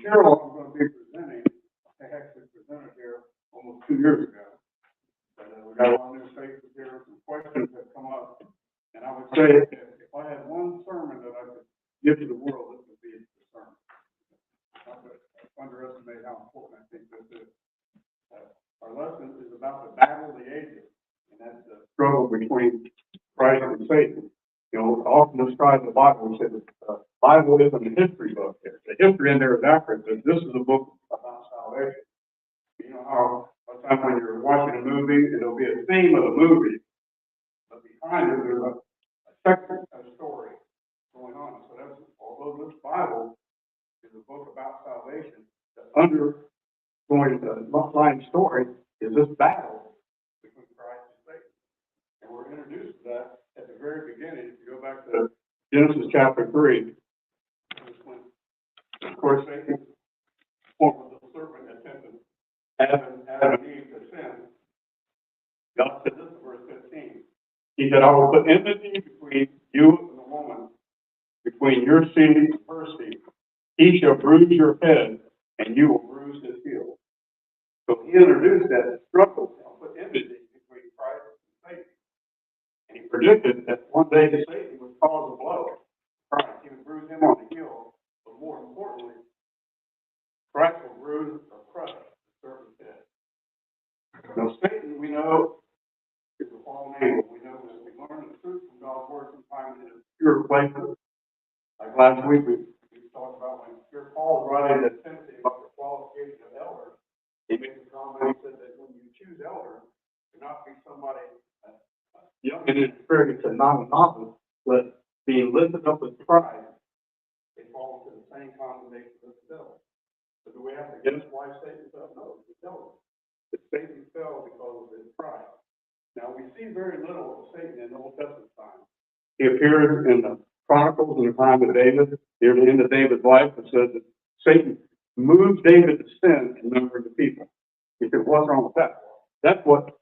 material I'm going to be presenting, I actually presented here almost 2 years ago. We got a lot of new faces here, some questions have come up, and I would say if I had one sermon that I could give to the world, this would be the sermon. Not to underestimate how important I think this is. Our lesson is about the battle of the ages, and that's the struggle between Christ and Satan. You know, often described in the Bible, says the Bible isn't a history book. The history in there is accurate, but this is a book about salvation. You know how sometimes when you're watching a movie, it'll be a theme of the movie, but behind it there's a section, a story going on. So that's, although this Bible is a book about salvation, the underlying story is this battle between Christ and Satan. And we're introduced to that at the very beginning. If you go back to Genesis chapter 3, of course, Satan, form of the serpent, attempted Adam and Eve to sin. God said this in verse 15. He said, I will put enmity between you and the woman, between your seed and her seed. He shall bruise your head, and you will bruise his heel. So he introduced that struggle, put enmity between Christ and Satan. And he predicted that one day Satan would cause a blow. Christ, he would bruise him on the heel, but more importantly, Christ will bruise or crush the serpent's head. Now, Satan, we know, is a fallen angel. We know that we learn the truth from God's word sometimes in a pure places. Like last week, we talked about when Paul was writing to Timothy about the qualification of elders. He made a comment. He said that when you choose elders, do not be somebody young and inexperienced and not a novice, but being lifted up with pride, they fall into the same condemnation as the devil. So do we have to guess why Satan fell? No, it's the devil. But Satan fell because of his pride. Now, we see very little of Satan in the Old Testament time. He appears in the Chronicles in the time of David, near the end of David's life. It says that Satan moved David to sin in numbering the people. He said, what's wrong with that? That's what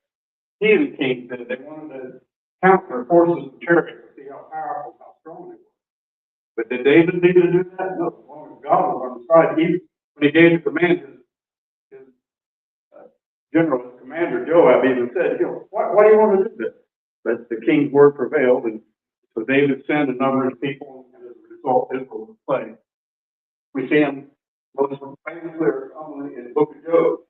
he and the king did. They wanted to count their forces and chariots to see how powerful, how strong they were. But did David need to do that? No. As long as God was on his side, when he gave the command, his general, his commander, Joab, even said, why do you want to do this? But the king's word prevailed, and so David sent a number of people, and as a result, Israel was slain. We see him most famously or commonly in the book of Job.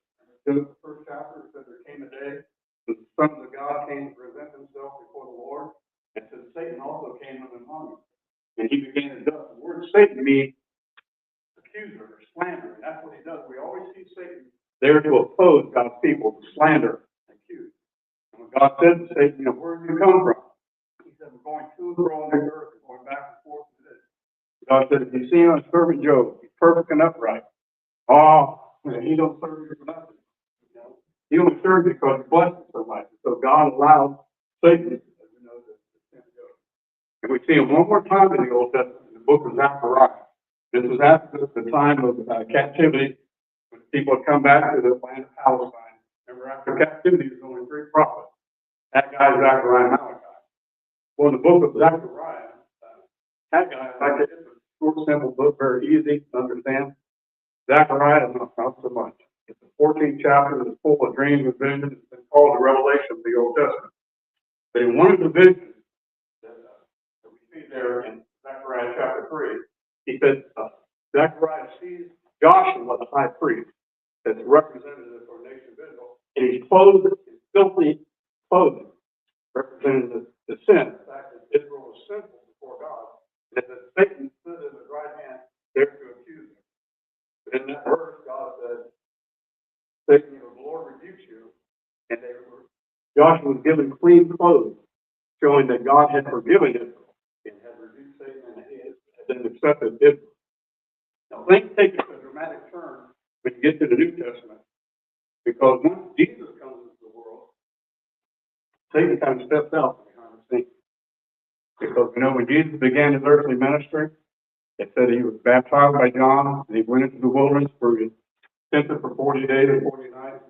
In the first chapter, it says there came a day when the sons of God came to present themselves before the Lord, and says Satan also came among them. And he began to do the word Satan means accuser or slander, and that's what he does. We always see Satan there to oppose God's people, to slander and accuse. And when God said to Satan, where did you come from? He said, we're going to and fro on the earth, we're going back and forth to this. God said, if you see my servant Job, he's perfect and upright. He don't serve you for nothing. He only serves you because he blessed him so much. So God allowed Satan, as we know, to sin Job. And we see him one more time in the Old Testament, in the book of Zechariah. This was after the time of captivity, when people had come back to the land of Palestine. Remember, after captivity, there's only 3 prophets. Haggai, Zechariah, and Malachi. Well, in the book of Zechariah, Haggai, like it's a short, simple book, very easy to understand. Zechariah, not so much. It's the 14th chapter that's full of dreams and visions. It's been called the Revelation of the Old Testament. But in one of the visions that we see there in Zechariah chapter 3, he said, Zechariah sees Joshua, the high priest, that's representative for the nation of Israel, and he's clothed in filthy clothing, representing the sin, the fact that Israel was sinful before God, and that Satan stood in his right hand there to accuse him. But in that verse, God said, Satan, the Lord rebukes you, and Joshua was given clean clothes, showing that God had forgiven Israel and had rebuked Satan and had then accepted Israel. Now, things take a dramatic turn when you get to the New Testament, because once Jesus comes into the world, Satan kind of steps out behind the scenes. Because when Jesus began his earthly ministry, it said he was baptized by John, and he went into the wilderness for his tempted for 40 days and 40 nights.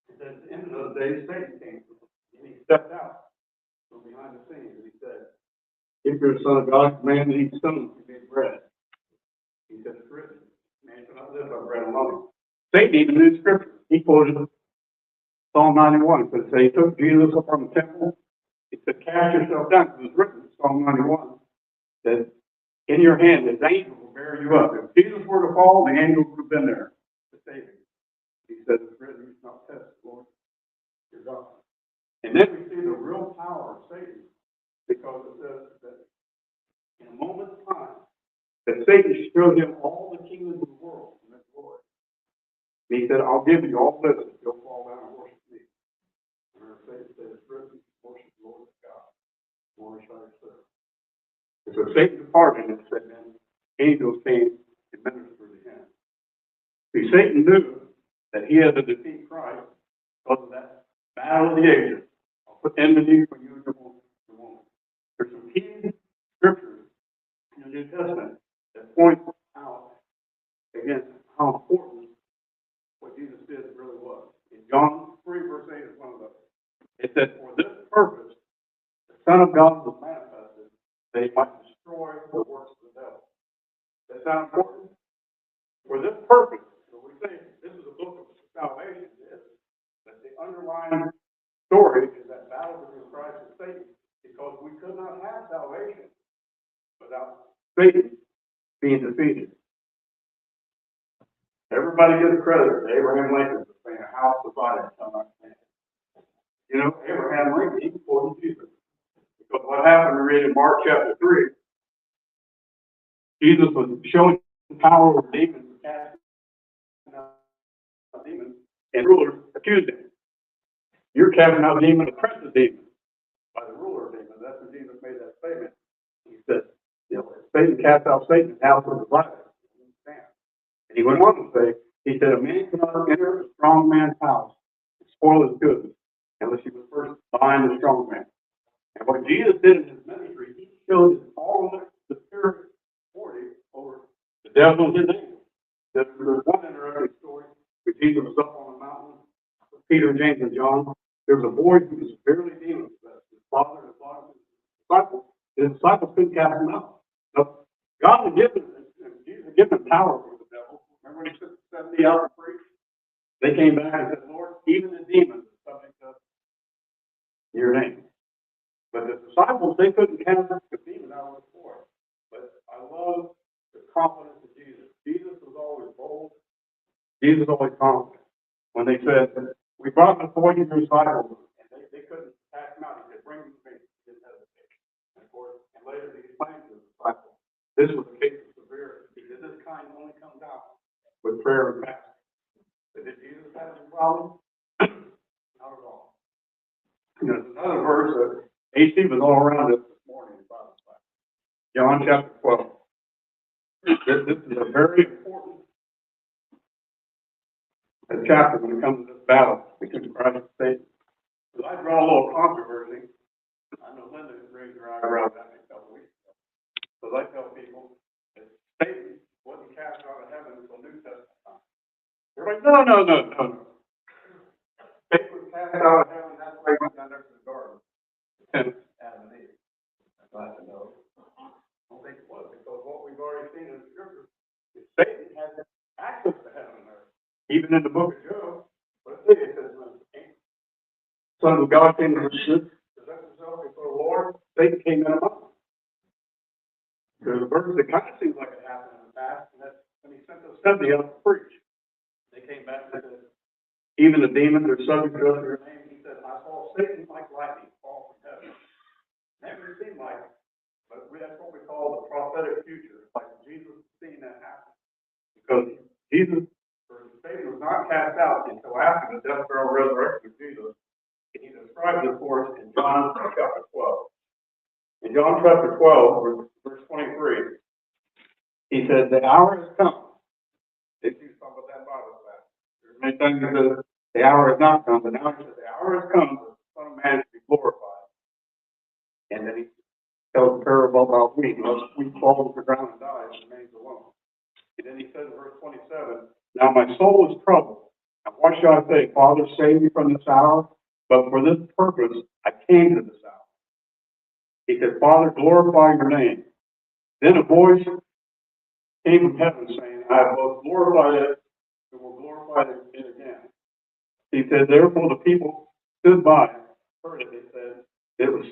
It said at the end of those days, Satan came and he stepped out from behind the scenes, and he said, if you're the Son of God, command these stones to be bread. He said, it's written, man cannot live by bread alone. Satan even knew scripture. He quoted Psalm 91. Because he took Jesus up from the temple. He said, cast yourself down. Because it was written in Psalm 91 that in your hand, his angel will bear you up. If Jesus were to fall, the angel would have been there to save him. He said, it's written, you shall not test the Lord your God. And then we see the real power of Satan, because it says that in a moment's time, that Satan showed him all the kingdoms of the world and their glory. And he said, I'll give you all this if you'll fall down and worship me. And our Satan said, it's written, worship the Lord God. Lord shall serve. And so Satan departed, and said, then angels came and ministered to him. See, Satan knew that he had to defeat Christ because of that battle of the ages. I'll put enmity for you and your woman. There's some key scriptures in the New Testament that point out, again, how important what Jesus did really was. In John 3, verse 8 is one of those. It said, for this purpose, the Son of God was manifested, that he might destroy the works of the devil. That's not important. For this purpose, so we say this is a book of salvation, but the underlying story is that battle between Christ and Satan, because we could not have salvation without Satan being defeated. Everybody gives credit to Abraham Lincoln for saying a house divided shall not stand. You know, Abraham Lincoln, he quoted Jesus. Because what happened, we read in Mark chapter 3, Jesus was showing the power of demons to cast out demons, and rulers accused him. You're casting out demons, the prince of demons, by the ruler of demons. That's when Jesus made that statement. He said, you know, if Satan cast out Satan, the house was divided. And he went on to say, he said, a man cannot enter a strong man's house and spoil his goods unless he was first bind the strong man. And what Jesus did in his ministry, he showed all of the spirit authority over the devil and his angels. There's one interesting story where Jesus was up on the mountain with Peter, James, and John. There was a boy who was severely demon possessed. His father and his disciples. His disciples couldn't cast him out. Now, God had given Jesus had given him power over the devil. Remember when he took 70 out to preach? They came back and said, Lord, even the demons are subject to your name. But the disciples, they couldn't cast the demon out of the boy. But I love the confidence of Jesus. Jesus was always bold. Jesus was always confident. When they said, we brought the boy to your disciples, and they couldn't cast him out. He said, bring him to me. He didn't hesitate. And of course, and later he explained to the disciples, this was a case of severity. He said, this kind only comes out with prayer and fasting. But did Jesus have any problem? Not at all. You know, there's another verse that AC was all around us this morning in Bible class. John chapter 12. This is a very important chapter when it comes to this battle between Christ and Satan. Because I draw a little controversy. I know Linda has raised her eyebrows at me a couple weeks ago. Because I tell people that Satan wasn't cast out of heaven until New Testament time. They're like, no. Satan was cast out of heaven, that's why he went down there to the garden. And Adam and Eve. I'm glad to know. I don't think it was, because what we've already seen in the scripture is Satan had access to heaven and earth. Even in the book of Job, what it says, when the Son of God came to present himself before the Lord, Satan came in among them. There's a verse that kind of seems like it happened in the past, and that's when he sent those 70 out to preach. They came back and said, even the demons are subject to us in your name. He said, I saw Satan like lightning fall from heaven. Never seemed like it, but that's what we call the prophetic future. Like Jesus seeing that happen. Because Jesus, or Satan was not cast out until after the death, burial, and resurrection of Jesus. And he describes it for us in John chapter 12. In John chapter 12, verse 23, he says, the hour has come. If you talk about that Bible class, there's many times he says, the hour has not come, but now he says, the hour has come for the Son of Man to be glorified. And then he tells the parable about wheat. Wheat falls to the ground and dies and remains alone. And then he says in verse 27, now my soul is troubled. And what shall I say? Father, save me from this hour. But for this purpose, I came to this hour. He said, Father, glorify your name. Then a voice came from heaven saying, I have both glorified it and will glorify it again. He said, therefore the people stood by, heard it. They said, it was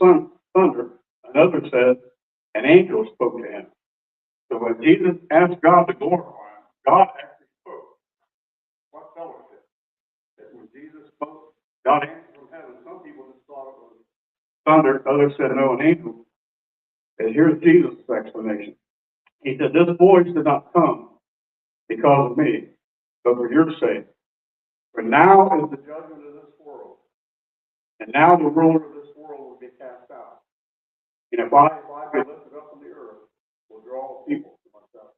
thunder. Another said, an angel spoke to him. So when Jesus asked God to glorify him, God actually spoke. What fellowship? That when Jesus spoke, God answered from heaven. Some people just thought it was thunder. Others said, no, an angel. And here's Jesus' explanation. He said, this voice did not come because of me, but for your sake. For now is the judgment of this world. And now the ruler of this world will be cast out. And if I be lifted up from the earth, will draw all people to myself.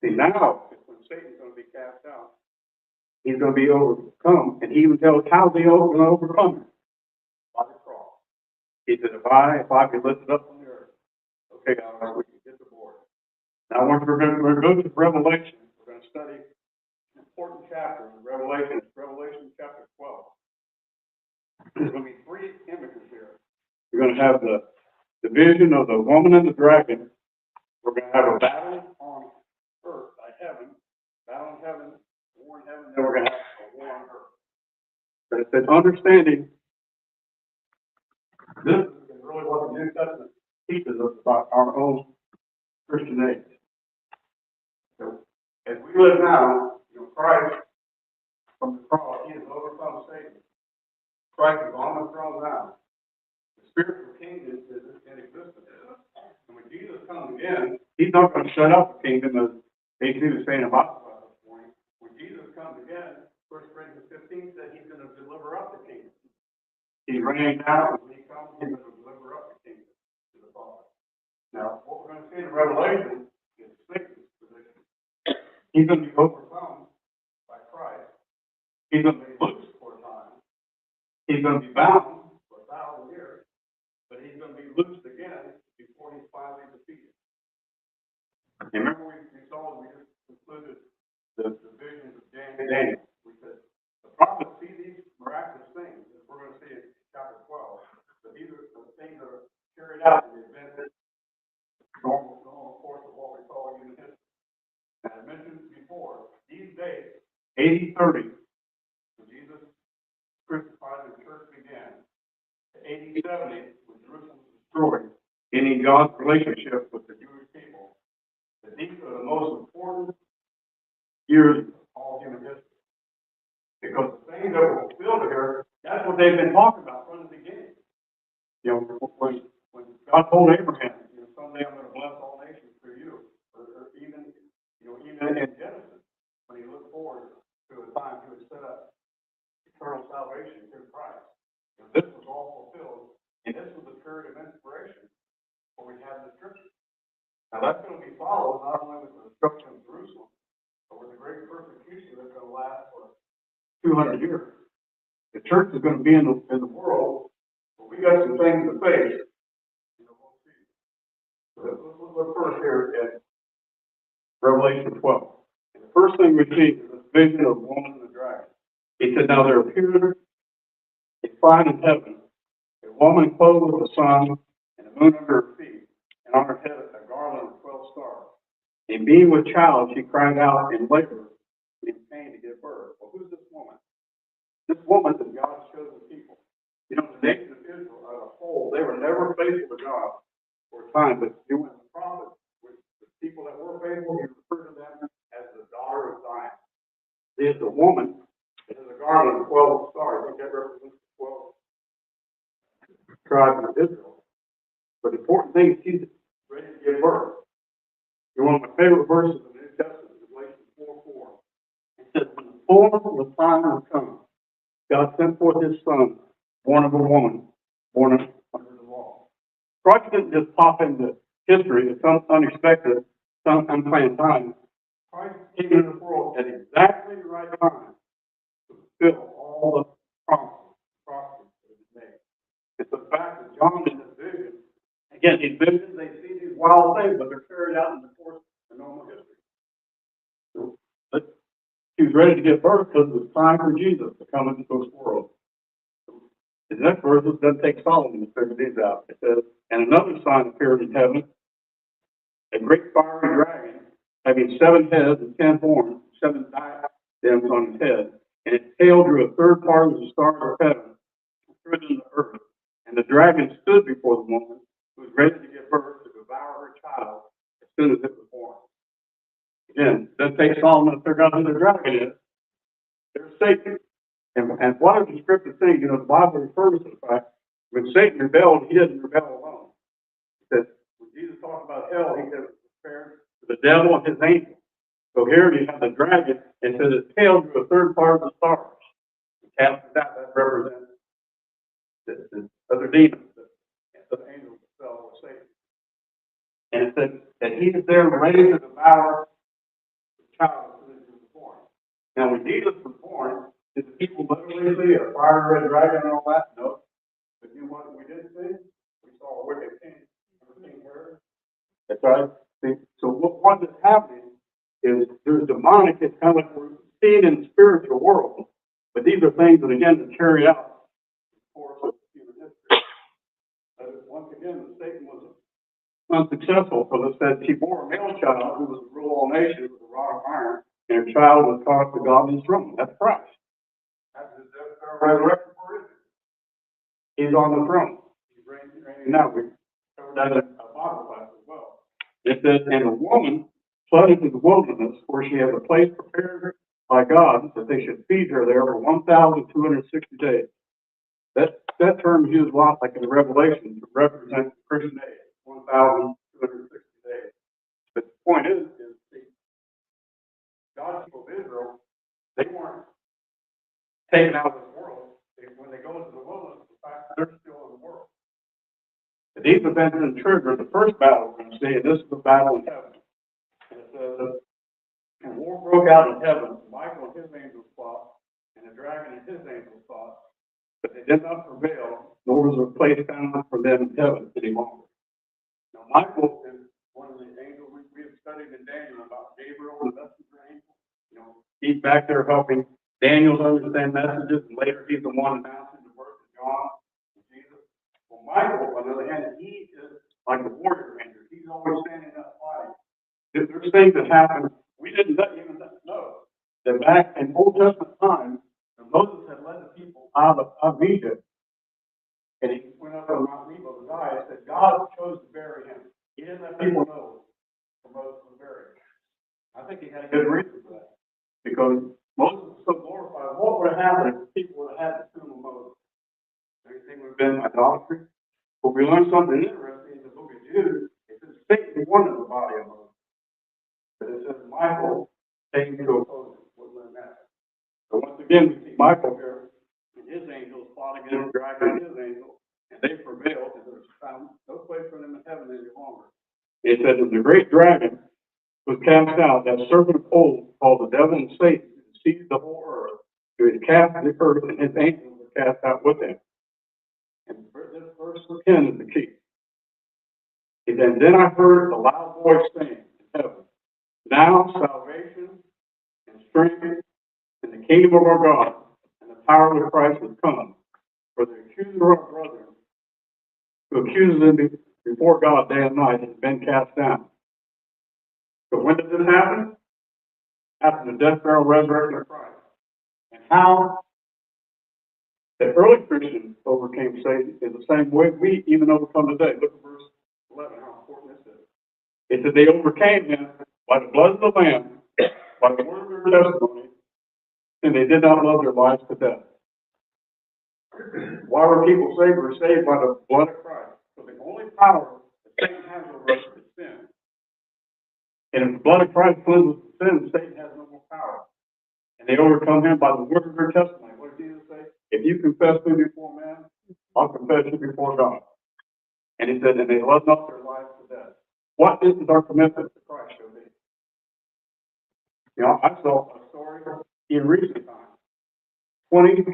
See, now is when Satan's going to be cast out. He's going to be overcome. And he even tells how they are going to overcome him. By the cross. He said, if I be lifted up from the earth, okay, guys, we can get the board. Now, we're going to go to Revelation. We're going to study an important chapter in Revelation. It's Revelation chapter 12. There's going to be three images here. We're going to have the vision of the woman and the dragon. We're going to have a battle on earth, heaven, battle in heaven, war in heaven, then we're going to have a war on earth. But it said, understanding this is really what the New Testament teaches us about our own Christian age. So, as we live now, Christ, from the cross, he has overcome Satan. Christ is on the throne now. The spiritual kingdom is in existence. And when Jesus comes again, he's not going to shut up the kingdom as AC was saying about this morning. When Jesus comes again, 1 Corinthians 15 said he's going to deliver up the kingdom. He's reigning now, and when he comes, he's going to deliver up the kingdom to the Father. Now, what we're going to see in Revelation is Satan's position. He's going to be overcome by Christ. He's going to be loosed for a time. He's going to be bound for 1,000 years. But he's going to be loosed again before he's finally defeated. And remember, we just concluded the visions of Daniel. We said the prophets see these miraculous things, as we're going to see in chapter 12. But these are the things that are carried out in the event that normal course of what we call human history. And I mentioned before, these days, 80-30, when Jesus crucified and the church began, to 80-70, when Jerusalem was destroyed, ending God's relationship with the Jewish people. That these are the most important years of all human history. Because the things that were fulfilled here, that's what they've been talking about from the beginning. When God told Abraham, someday I'm going to bless all nations through you, or even in Genesis, when he looked forward to a time he would set up eternal salvation through Christ. This was all fulfilled, and this was a period of inspiration where we have the scripture. Now that's going to be followed not only with the destruction of Jerusalem, but with the great persecution that's going to last for 200 years. The church is going to be in the world, but we got some things to face. We'll see. So let's look first here at Revelation 12. And the first thing we see is this vision of the woman and the dragon. He said, now there appeared a sign in heaven, a woman clothed with the sun and the moon under her feet, and on her head a garland of 12 stars. And being with child, she cried out in labor and in pain to give birth. Well, who's this woman? This woman is God's chosen people. The nation of Israel as a whole, they were never faithful to God for a time, but when the prophets, the people that were faithful, he referred to them as the daughter of Zion. There's a woman that has a garland of 12 stars. I think that represents the 12 tribes of Israel. But the important thing is she's ready to give birth. One of my favorite verses in the New Testament is Galatians 4:4. It says, when the fullness of the time has come, God sent forth his son, born of a woman, born under the law. Christ didn't just pop into history at some unexpected, some unplanned time. Christ came into the world at exactly the right time to fulfill all the promises that he made. It's the fact that John in this vision, again, these visions, they see these wild things, but they're carried out in the course of normal history. But he was ready to give birth because it was time for Jesus to come into this world. The next verse doesn't take Solomon to figure these out. It says, and another sign appeared in heaven, a great fiery dragon, having 7 heads and 10 horns, 7 diadems on his head, and its tail drew a third part of the stars of heaven, and threw them to the earth. And the dragon stood before the woman, who was ready to give birth to devour her child as soon as it was born. Again, it doesn't take Solomon to figure out who the dragon is. There's Satan. And one of the scripture things, the Bible refers to the fact when Satan rebelled, he didn't rebel alone. He said, when Jesus talked about hell, he said it was prepared for the devil and his angels. So here you have the dragon, and says his tail drew a third part of the stars. He cast it out, that represents the other demons, the angels that fell with Satan. And it said that he is there ready to devour the child as soon as he was born. Now, when Jesus was born, did the people literally see a fire red dragon and all that? No. But you know what we did see? We saw a wicked king. King Herod. That's right. See, so what is happening is there's demonic. It's kind of like we're seeing in the spiritual world. But these are things that, again, to carry out the course of human history. Once again, Satan was unsuccessful, so it said she bore a male child who was to rule all nations with a rod of iron, and her child was taught to God in his throne. That's Christ. That's his resurrection for Israel. He's on the throne. He's reigning now. We covered that in a Bible class as well. It says, and the woman fled into the wilderness, where she had a place prepared by God that they should feed her there for 1,260 days. That term is used a lot, like in the Revelation, to represent the Christian age, 1,260 days. But the point is God's people of Israel, they weren't taken out of this world. When they go into the wilderness, the fact that they're still in the world. And these events then trigger the first battle we're going to see, and this is the battle in heaven. And it says, and war broke out in heaven. Michael and his angels fought, and the dragon and his angels fought, but they did not prevail, nor was there a place found for them in heaven any longer. Now, Michael is one of the angels we have studied in Daniel about Gabriel, the messenger angel. He's back there helping Daniel understand messages, and later he's the one announcing the birth of John and Jesus. Well, Michael, on the other hand, he is like the warrior ranger. He's always standing up fighting. There's things that happen we didn't even know that back in Old Testament times, Moses had led the people out of Egypt, and he went up on Mount Nebo to die. It said God chose to bury him. He didn't let people know where Moses was buried. I think he had a good reason for that, because Moses was so glorified. What would have happened if people would have had the tomb of Moses? Everything would have been idolatry. But we learned something interesting in the book of Jude. It says Satan wanted the body of Moses, but it says Michael came to oppose it. What would have happened? So once again, we see Michael here, and his angels fought against the dragon and his angels, and they prevailed, and there's found no place for them in heaven any longer. It said that the great dragon was cast out, that serpent of old, called the devil and Satan, who deceived the whole earth, who had cast the earth, and his angels were cast out with him. And this verse 10 is the key. And then I heard a loud voice saying in heaven, now salvation and strength and the kingdom of our God and the power of Christ has come. For the accuser of our brethren, who accuses them before God day and night, has been cast down. So when did this happen? After the death, burial, resurrection of Christ. And how the early Christians overcame Satan is the same way we even overcome today. Look at verse 11, how important this is. It said they overcame him by the blood of the Lamb, by the word of their testimony, and they did not love their lives to death. Why were people saved? Were saved by the blood of Christ. So the only power that Satan has over us is sin. And if the blood of Christ cleanses sin, Satan has no more power. And they overcome him by the word of their testimony. What did Jesus say? If you confess me before man, I'll confess you before God. And he said, and they love not their lives to death. What is our commitment to Christ shall be? I saw a story in recent times. 20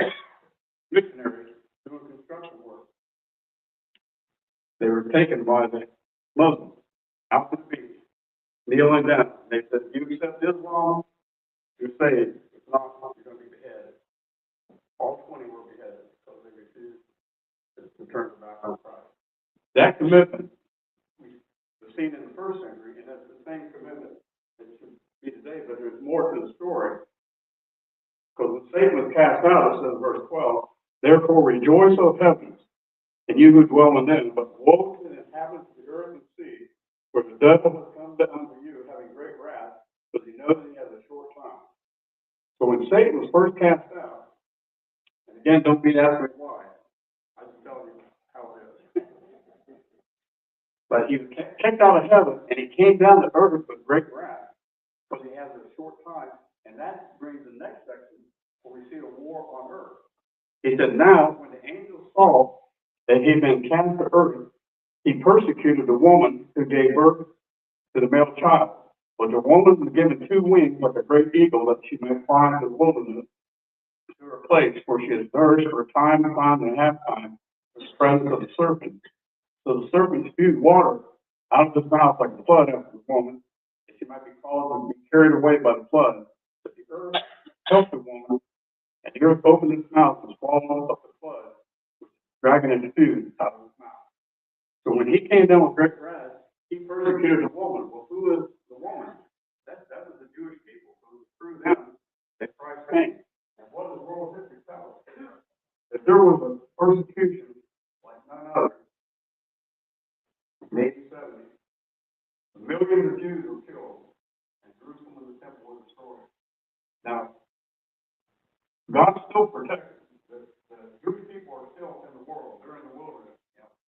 missionaries doing construction work. They were taken by the Muslims out to the beach, kneeling down. They said, you accept Islam, you're saved. If not, you're going to be beheaded. All 20 were beheaded because they refused to turn back on Christ. That commitment was seen in the first century, and that's the same commitment that should today, but there's more to the story. Because when Satan was cast out, it says in verse 12, therefore rejoice, O heavens, and you who dwell in them, but woe to the inhabitants of the earth and sea, for the devil has come unto you, having great wrath, because he knows he has a short time. So when Satan was first cast out, and again, don't be asking why. I can tell you how it is. But he was kicked out of heaven, and he came down to earth with great wrath, because he has a short time. And that brings the next section, where we see a war on earth. He said, now, when the angels saw that he had been cast to earth, he persecuted the woman who gave birth to the male child. But the woman was given 2 wings like a great eagle, that she may fly into the wilderness to her place, for she is nourished for a time, and a half time, in the presence of the serpent. So the serpent spewed water out of his mouth like a flood after the woman, that she might be caused to be carried away by the flood. But the earth helped the woman, and the earth opened its mouth and swallowed up the flood, dragging its food out of his mouth. So when he came down with great wrath, he persecuted the woman. Well, who is the woman? That was the Jewish people. So it was through them that Christ came. And what does world history tell us? That there was a persecution like none other. In AD 70, millions of Jews were killed, and Jerusalem and the temple were destroyed. Now, God still protects the Jewish people are still in the world. They're in the wilderness.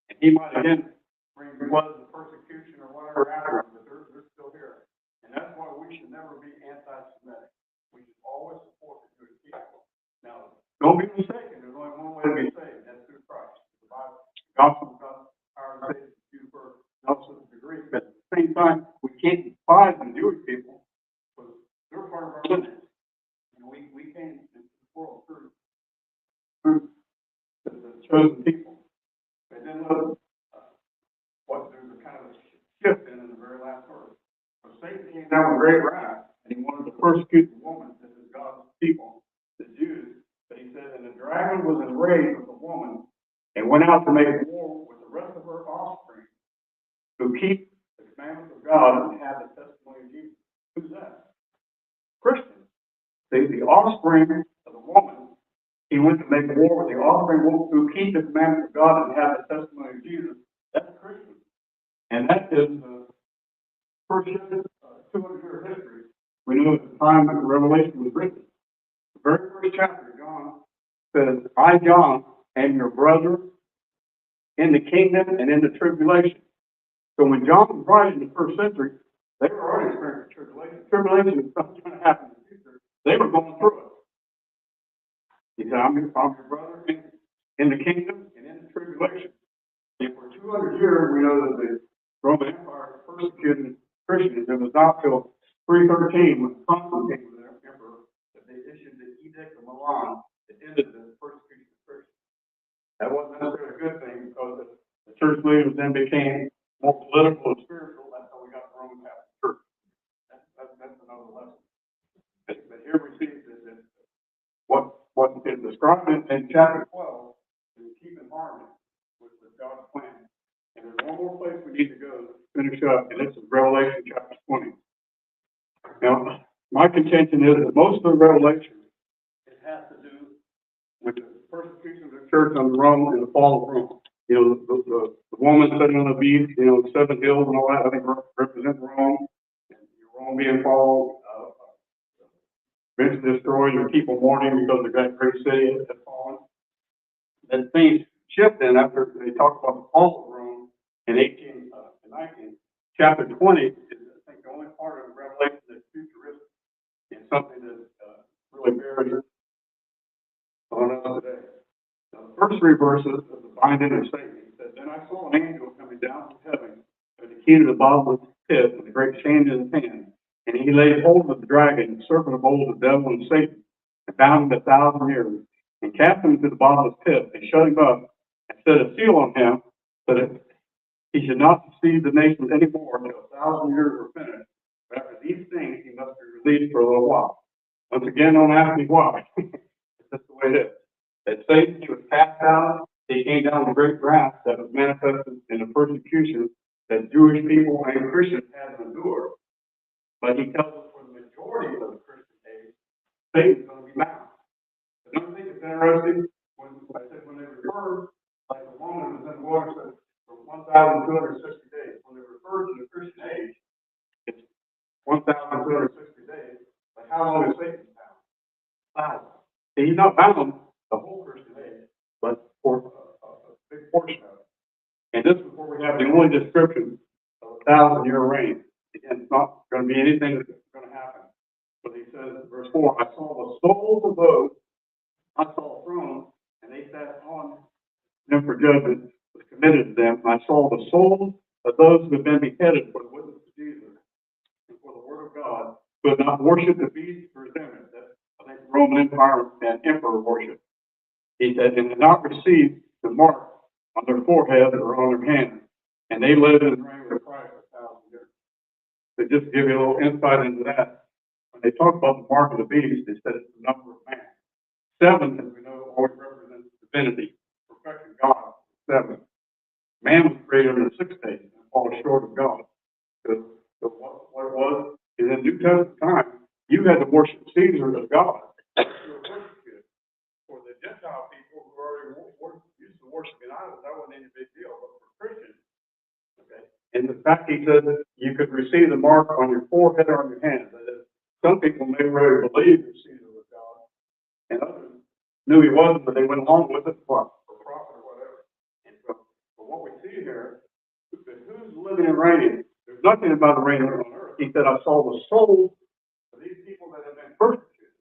And he might again bring floods and persecution or whatever after them, but they're still here. And that's why we should never be anti-Semitic. We should always support the Jewish people. Now, don't be mistaken. There's only one way to be saved. That's through Christ. The Bible, the gospel of God's power to save the Jew first, and also the Greek. But at the same time, we can't despise the Jewish people because they're part of our lineage. And we came into the world through the chosen people. And then there's a kind of a shift in the very last verse. So Satan came down with great wrath, and he wanted to persecute the woman, this is God's people, the Jews. But he said, and the dragon was enraged with the woman, and went out to make war with the rest of her offspring, who keep the commandments of God and have the testimony of Jesus. Who's that? Christians. The offspring of the woman, he went to make war with the offspring who keep the commandments of God and have the testimony of Jesus. That's Christian. And that is the first 200-year history. We know at the time that the Revelation was written. The very first chapter, John says, I, John, am your brother in the kingdom and in the tribulation. So when John was writing in the first century, they were already experiencing tribulation. Tribulation is something going to happen in the future. They were going through it. He said, I'm your brother in the kingdom and in the tribulation. And for 200 years, we know that the Roman Empire persecuted Christians. It was not until 313, when Constantine was their emperor, that they issued the Edict of Milan that ended the persecution of Christians. That wasn't necessarily a good thing because the church leaders then became more political and spiritual. That's how we got the Roman Catholic Church. That's another lesson. But here we see that what is described in chapter 12 is keep in harmony with God's plan. And there's one more place we need to go to finish up, and this is Revelation chapter 20. Now, my contention is that most of the Revelation, it has to do with the persecution of the church under Rome and the fall of Rome. You know, the woman sitting on the beach, you know, the 7 hills and all that, I think represent Rome. And Rome being fall, eventually destroyed, and people mourning because the great city had fallen. Then things shifted after they talked about the fall of Rome in 18 and 19. Chapter 20 is, I think, the only part of Revelation that's futuristic and something that really bears on us today. Now, the first 3 verses of the binding of Satan, he said, then I saw an angel coming down from heaven with the key to the bottomless pit with a great chain in his hand. And he laid hold of the dragon, the serpent of old, the devil, and Satan, and bound him 1,000 years, and cast him into the bottomless pit, and shut him up, and set a seal on him, so that he should not deceive the nations any more until 1,000 years were finished. But after these things, he must be released for a little while. Once again, don't ask me why. It's just the way it is. That Satan, he was cast out, he came down with great wrath that was manifested in the persecution that Jewish people and Christians had to endure. But he tells us for the majority majority of the Christian age, Satan's going to be bound. Another thing that's interesting, when they refer, like the woman was in the water for 1,260 days, when they refer to the Christian age, it's 1,260 days. But how long is Satan bound? 1,000. See, he's not bound the whole Christian age, but for a big portion of it. And this is where we have the only description of a 1,000-year reign. Again, it's not going to be anything that's going to happen. But he says in verse 4, I saw the souls of those I saw thrones, and they sat on them for judgment was committed to them. And I saw the souls of those who had been beheaded for the witness of Jesus and for the word of God, who had not worshipped the beast or his image. That's, I think, the Roman Empire and emperor worship. He said, and had not received the mark on their forehead or on their hands. And they lived and reigned with Christ 1,000 years. To just give you a little insight into that, when they talk about the mark of the beast, they said it's the number of man. 7, as we know, always represents divinity, perfection, God. 7. Man was created on the 6th day and falls short of God. So what it was is in New Testament time, you had to worship Caesar as God. For the Gentile people who already used to worship in idols, that wasn't any big deal. But for Christians, okay, and the fact he said that you could receive the mark on your forehead or on your hand. That is, some people may really believe that Caesar was God, and others knew he wasn't, but they went along with it for profit or whatever. And so, but what we see here is that who's living and reigning? There's nothing about the reign on earth. He said, I saw the souls of these people that have been persecuted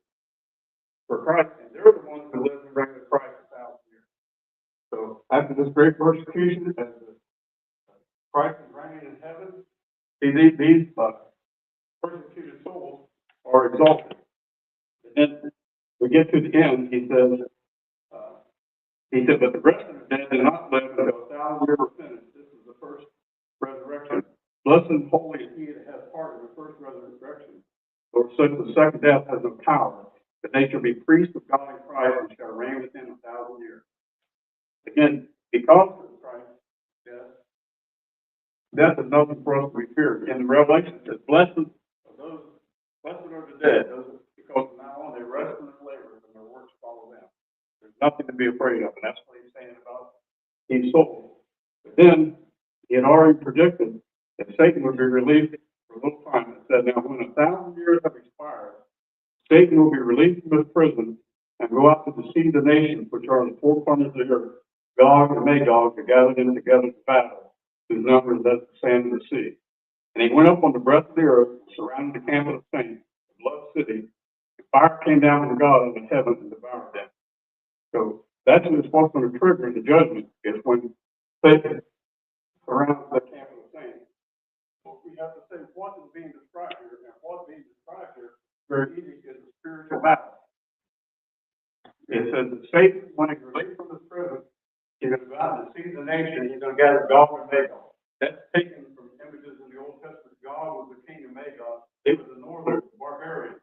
for Christ, and they're the ones who live and reign with Christ 1,000 years. So after this great persecution, as Christ is reigning in heaven, see, these persecuted souls are exalted. And then we get to the end, he said, but the rest of the dead did not live until 1,000 years were finished. This is the first resurrection. Blessed and holy is he that has part in the first resurrection. For such the second death has no power, but they shall be priests of God in Christ and shall reign with him 1,000 years. Again, because of Christ, death is nothing for us to be feared. In the Revelation, it says, blessed are the dead, because from now on they rest in their labors and their works follow them. There's nothing to be afraid of, and that's what he's saying about these souls. But then he had already predicted that Satan would be released for a little time. It said, now when 1,000 years have expired, Satan will be released from his prison and go out to deceive the nations which are in the four corners of the earth, Gog and Magog, to gather them together to battle, whose number is as the sand of the sea. And he went up on the breadth of the earth, surrounded the camp of the saints, the beloved city, and fire came down from God in the heavens and devoured them. So that's what's going to trigger the judgment, is when Satan surrounds the camp of the saints. So we have to say what is being described here, and what's being described here very easy is a spiritual battle. It says that Satan, when he's released from his prison, he's going to go out and deceive the nation. He's going to gather Gog and Magog. That's taken from images in the Old Testament. Gog was the king of Magog. They were the northern barbarians.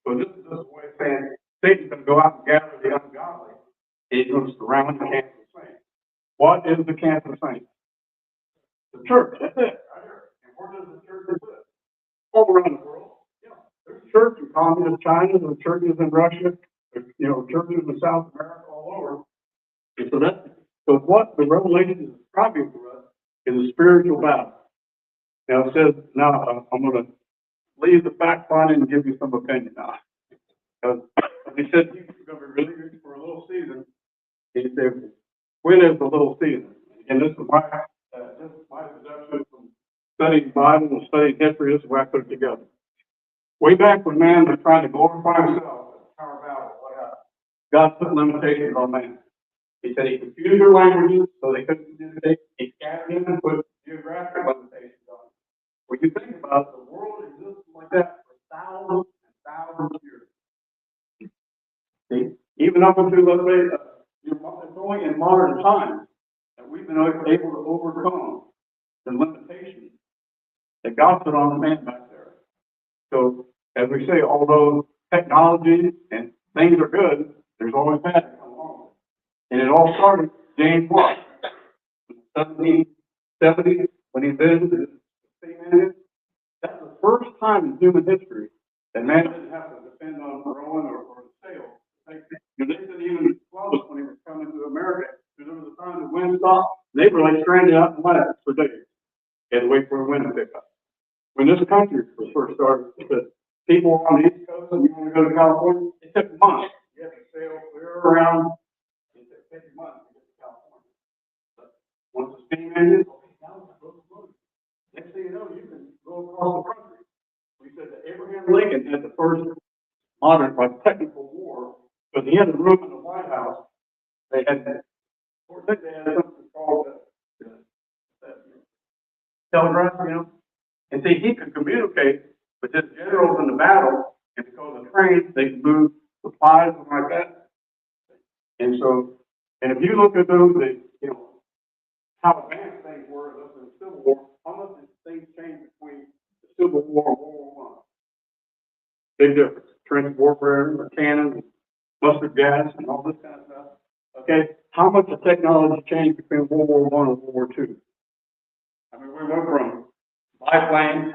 So this is just a way of saying Satan's going to go out and gather the ungodly. He's going to surround the camp of the saints. What is the camp of the saints? The church. That's it. Right here. And where does the church live? All around the world. There's church in communist China, there's churches in Russia, there's, churches in South America, all over. And so what the Revelation is describing for us is a spiritual battle. Now it says, I'm going to leave the fact finding and give you some opinion now. Because he said he's going to be released for a little season. He said, when is the little season? And this is my perception from studying Bible and studying history. This is where I put it together. Way back when man was trying to glorify himself at the Tower of Babel, what happened? God put limitations on man. He said he confused their languages so they couldn't communicate. He scattered them and put geographic limitations on them. When you think about it, the world existed like that for thousands and thousands of years. See? Even up until, let's say, it's only in modern times that we've been able to overcome the limitations that God put on man back there. So, as we say, although technology and things are good, there's always bad that come along. And it all started, James Watt, in 1770, when he visited the same minute. That's the first time in human history And man didn't have to depend on rowing or sail. They didn't even close when he was coming to America. Because there was a time the wind stopped, they were like stranded out in the land for days. They had to wait for the wind to pick up. When this country was first started, the people on the East Coast, and you want to go to California, it took months. You had to sail clear around. It took months to get to California. But once the steam engine, okay, now it's locomotive. Next thing you know, you can go across the country. We said that Abraham Lincoln had the first modern, like technical war, because he had a room in the White House. They had, of course, they had something called telegraph, and see, he could communicate with his generals in the battle, and because of trains, they could move supplies and like that. And so, and if you look at those, how advanced things were in the Civil War, how much did things change between the Civil War and World War I? Big difference. Trench warfare, cannons, mustard gas, and all this kind of stuff. Okay, how much of technology changed between World War I and World War II? I mean, we went from biplanes,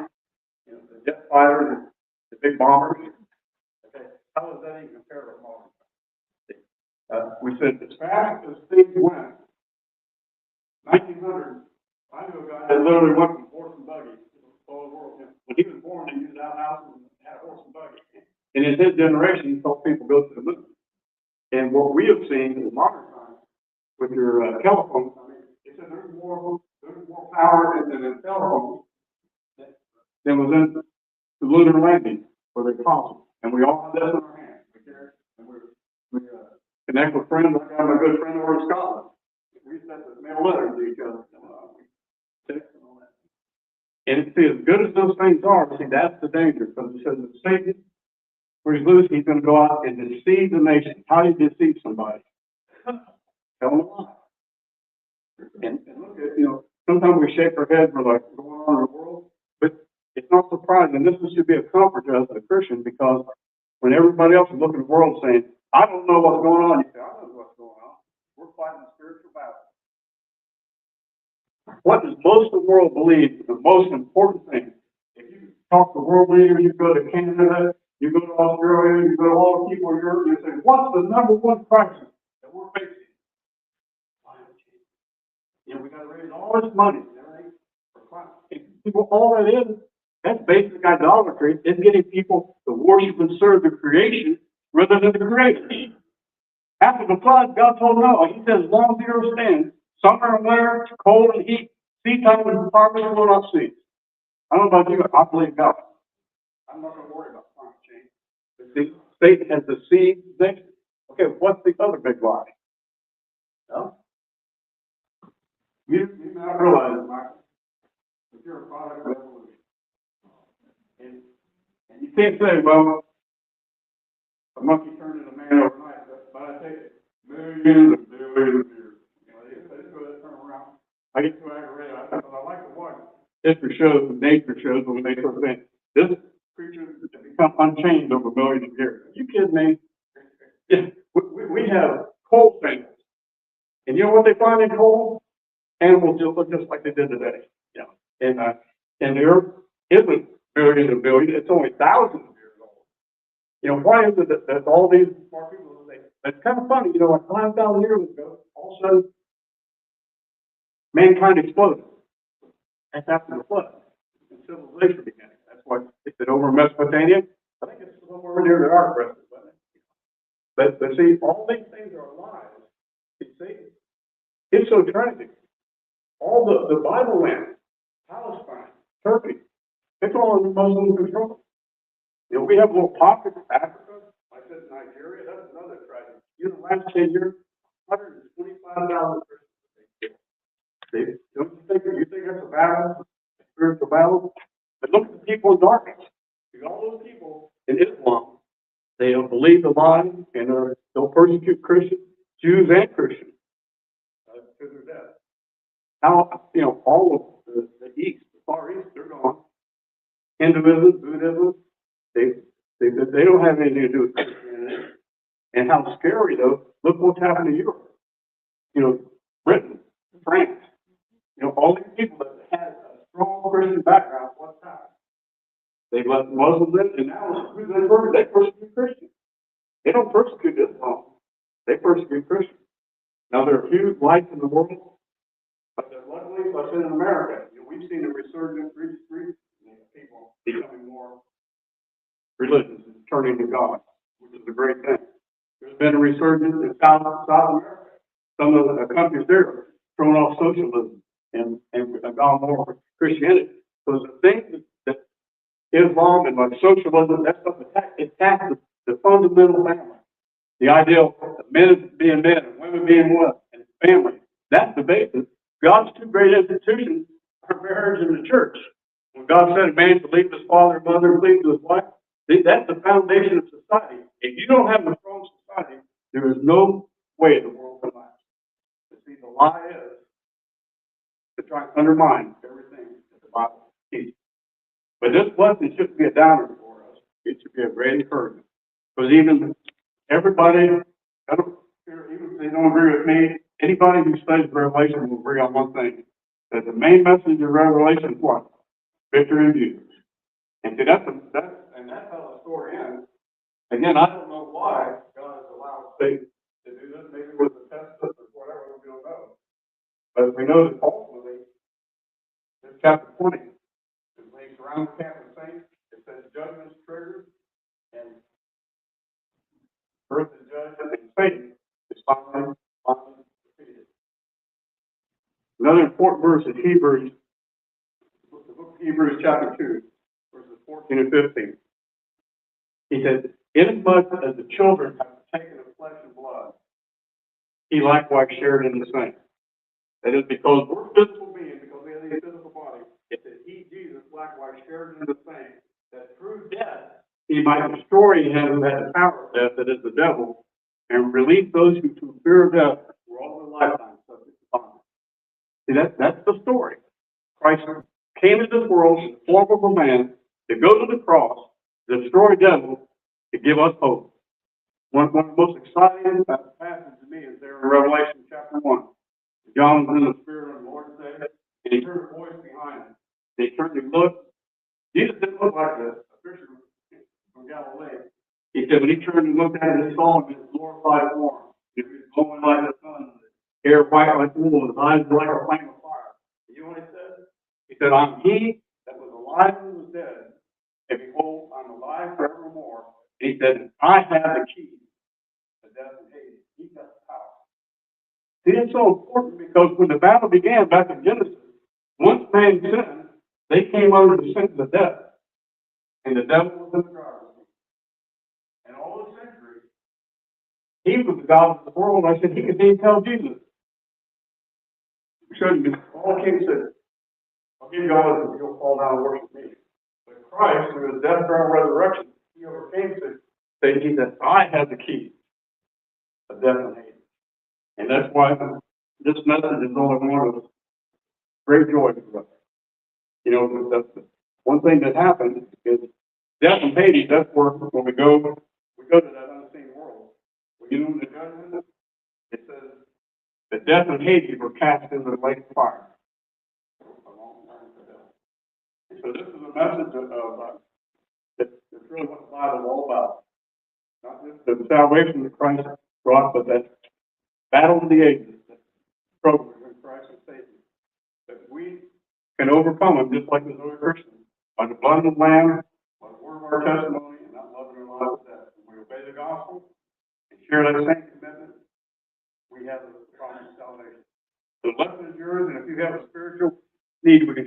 the jet fighters, the big bombers. Okay, how does that even compare to modern? We said as fast as things went, 1900, I knew a guy that literally went from horse and buggy all the world. When he was born, he used outhouses and had a horse and buggy. And in his generation, he saw people go to the moon. And what we have seen in modern times with your telephones, I mean, it said there's more power in the telephones than was in the lunar landing for the apostles. And we all have that in our hands. And we connect with friends. I got my good friend over in Scotland. We sent the mail letters to each other. Text and all that. And see, as good as those things are, see, that's the danger. Because it says that Satan, where he's loose, he's going to go out and deceive the nation. How do you deceive somebody? Tell them a lie. And look at, sometimes we shake our heads, we're like, what's going on in the world? But it's not surprising. This should be a comfort to us as a Christian, because when everybody else is looking at the world saying, I don't know what's going on, you say, I know what's going on. We're fighting a spiritual battle. What does most of the world believe is the most important thing? If you talk to world leaders, you go to Canada, you go to Australia, you go to all the people in Europe, you say, what's the number one crisis that we're facing? Climate change. We got to raise all this money and everything for climate change. People, all that is, that's basic idolatry. It's getting people to worship and serve the creation rather than the creator. After the flood, God told Noah, he says, long zero stands, summer and winter, cold and heat, seed time and harvest will not cease. I don't know about you, but I believe God. I'm not going to worry about climate change. But see, Satan has deceived nature. Okay, what's the other big lie? No? You may not realize it, Michael, but you're a product of evolution. And you can't say, well, a monkey turned into man overnight, but I take it millions and billions of years. They just go that turn around. I get too aggravated. I like to watch history shows and nature shows when they sort of think, this creature has become unchanged over millions of years. Are you kidding me? Yeah, we have coal samples. And you know what they find in coal? Animals just look just like they did today. And the earth isn't billions and billions, it's only thousands of years old. Why is it that all these smart people say, it's kind of funny, like 5,000 years ago, all of a sudden, mankind exploded. That's after the flood. And civilization began. That's why it's been over Mesopotamia. I think it's somewhere near the ark rested. But see, all these things are lies. You see, it's so tragic. All the Bible land, Palestine, Turkey, it's all in Muslim control. We have little pockets of Africa, like I said, Nigeria, that's another tragedy. Last 10 years, 125,000 Christians. See, don't you think that's a battle, a spiritual battle? But look at the people in darkness. All those people in Islam, they don't believe the lie, and they'll persecute Christians, Jews and Christians, to their death. Now, all of the East, the Far East, they're gone. Hinduism, Buddhism, they don't have anything to do with Christianity. And how scary, though, look what's happened to Europe. Britain, France, all these people that had a strong Christian background, what's happened? They've let Muslims in, and now they persecute Christians. They don't persecute Islam. They persecute Christians. Now, there are few lights in the world, but luckily, like I said, in America, we've seen a resurgence recently, people becoming more religious and turning to God, which is a great thing. There's been a resurgence in South America. Some of the countries there are throwing off socialism and gone more for Christianity. So the thing that Islam and like socialism, that stuff attacks the fundamental family. The ideal of men being men and women being what? And family. That's the basis. God's two great institutions are marriage and the church. When God said a man should leave his father and mother and cleave to his wife, that's the foundation of society. If you don't have a strong society, there is no way the world can last. You see, the lie is to try and undermine everything that the Bible teaches. But this lesson shouldn't be a downer for us. It should be a great encouragement. Because even everybody, I don't care, even if they don't agree with me, anybody who studies Revelation will agree on one thing. That the main message of Revelation is what? Victory in Jesus. And see, that's how the story ends. Again, I don't know why God has allowed Satan to do this. Maybe it was a test or whatever, we don't know. But we know that ultimately, in chapter 20, when they surround the camp of saints, it says judgment's triggered, and earth is judged, and Satan is finally defeated. Another important verse is Hebrews, the book of Hebrews chapter 2, verses 14 and 15. He said, inasmuch as the children have taken of flesh and blood, he likewise shared in the same. That is, because we're physical beings, because we have a physical body, it says he, Jesus, likewise shared in the same, that through death he might destroy him who had the power of death, that is the devil, and release those who through fear of death were all their lifetime subject to bondage. See, that's the story. Christ came into this world in the form of a man to go to the cross, to destroy devil, to give us hope. One of the most exciting passages to me is there in Revelation chapter 1. John was in the Spirit of the Lord said, and he heard a voice behind him. They turned and looked. Jesus didn't look like a fisherman from Galilee. He said, when he turned and looked at him, he saw him in his glorified form. He was glowing like the sun, his hair white like wool, his eyes were like a flame of fire. You know what he said? He said, I'm he that was alive and was dead, and behold, I'm alive forevermore. And he said, I have the keys to death and Hades. He's got the power. See, it's so important because when the battle began back in Genesis, once man sinned, they came under the sentence of death. And the devil was in the driver's seat. And all those centuries, he was the God of the world. I said, he could even tell Jesus. Showed him all king said, I'll give you all this if you'll fall down and worship me. But Christ, through his death, burial, and resurrection, he overcame sin. He said, I have the key of death and Hades. And that's why this message is only one of great joy for us. You know, the one thing that happens is death and Hades, that's where when we go to that unseen world. When you know the judgment, it says that death and Hades were cast into the lake of fire. And so this is a message of that's really what the Bible is all about. Not just the salvation that Christ brought, but that battle of the ages, that struggle between Christ and Satan. That we can overcome them just like the early Christians, by the blood of the Lamb, by the word of our testimony, and not loving our lives to death. When we obey the gospel and share that same commitment, we have the promise of salvation. So the lesson is yours, and if you have a spiritual need, we can